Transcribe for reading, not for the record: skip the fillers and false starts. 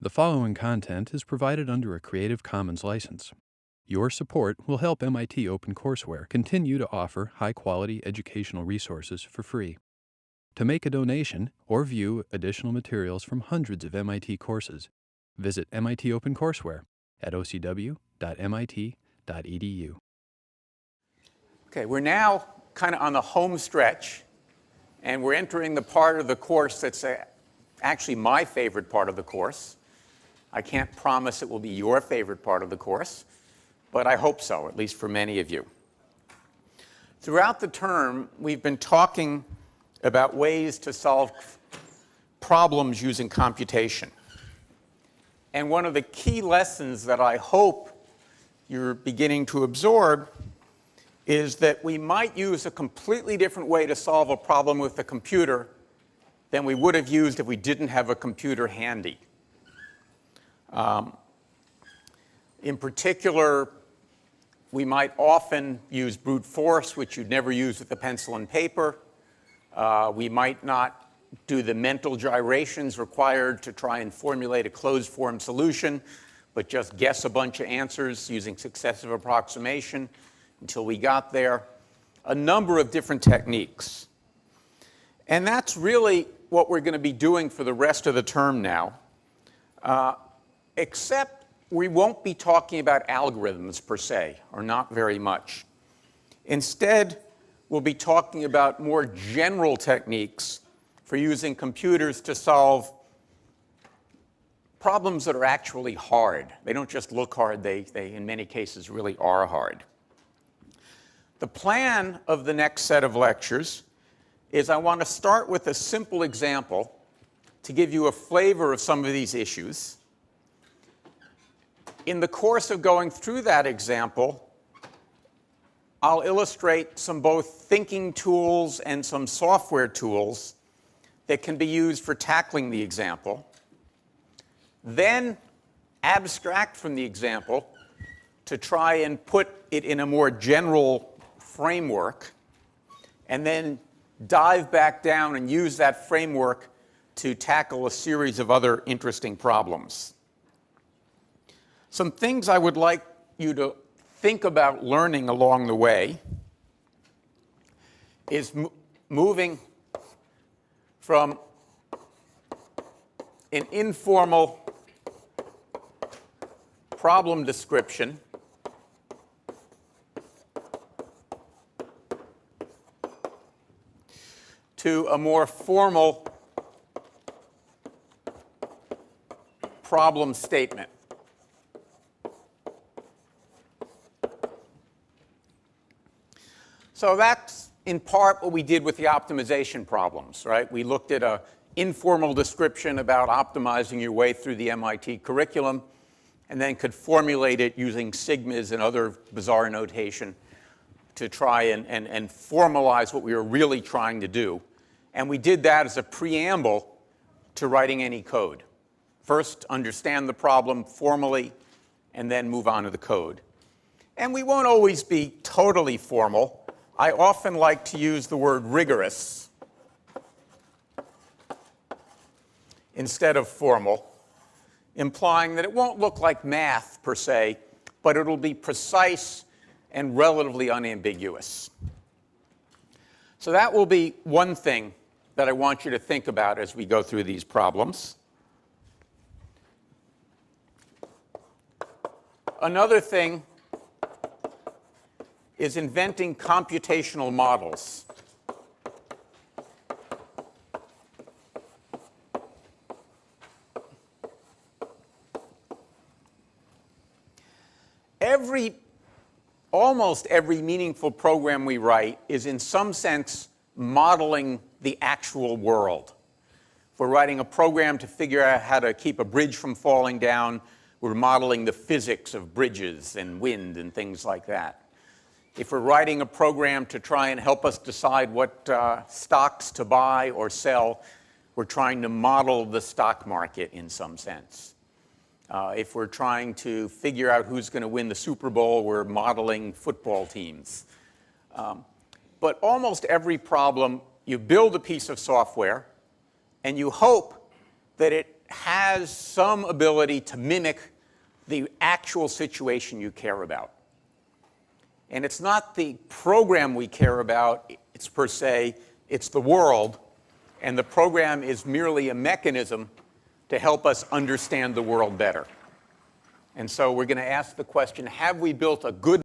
The following content is provided under a Creative Commons license. Your support will help MIT OpenCourseware continue to offer high-quality educational resources for free. To make a donation or view additional materials from hundreds of MIT courses, visit MIT OpenCourseware at ocw.mit.edu. Okay, we're now kind of on the home stretch, and we're entering the part of the course that's actually my favorite part of the course. I can't promise it will be your favorite part of the course, but I hope so, at least for many of you. Throughout the term, we've been talking about ways to solve problems using computation. And one of the key lessons that I hope you're beginning to absorb is that we might use a completely different way to solve a problem with a computer than we would have used if we didn't have a computer handy. In particular, we might often use brute force, which you'd never use with a pencil and paper. We might not do the mental gyrations required to try and formulate a closed-form solution, but just guess a bunch of answers using successive approximation until we got there. A number of different techniques. And that's really what we're going to be doing for the rest of the term now, except we won't be talking about algorithms per se, or not very much. Instead, we'll be talking about more general techniques for using computers to solve problems that are actually hard. They don't just look hard, they in many cases really are hard. The plan of the next set of lectures is I want to start with a simple example to give you a flavor of some of these issues. In the course of going through that example, I'll illustrate some both thinking tools and some software tools that can be used for tackling the example, then abstract from the example to try and put it in a more general framework, and then dive back down and use that framework to tackle a series of other interesting problems. Some things I would like you to think about learning along the way is moving from an informal problem description to a more formal problem statement. So that's in part what we did with the optimization problems, right? We looked at an informal description about optimizing your way through the MIT curriculum, and then could formulate it using sigmas and other bizarre notation to try and formalize what we were really trying to do. And we did that as a preamble to writing any code. First, understand the problem formally, and then move on to the code. And we won't always be totally formal. I often like to use the word rigorous instead of formal, implying that it won't look like math per se, but it'll be precise and relatively unambiguous. So that will be one thing that I want you to think about as we go through these problems. Another thing is inventing computational models. Almost every meaningful program we write is in some sense modeling the actual world. If we're writing a program to figure out how to keep a bridge from falling down, we're modeling the physics of bridges and wind and things like that. If we're writing a program to try and help us decide what stocks to buy or sell, we're trying to model the stock market in some sense. If we're trying to figure out who's going to win the Super Bowl, we're modeling football teams. But almost every problem, you build a piece of software, and you hope that it has some ability to mimic the actual situation you care about. And it's not the program we care about, it's per se, it's the world, and the program is merely a mechanism to help us understand the world better. And so we're going to ask the question, have we built a good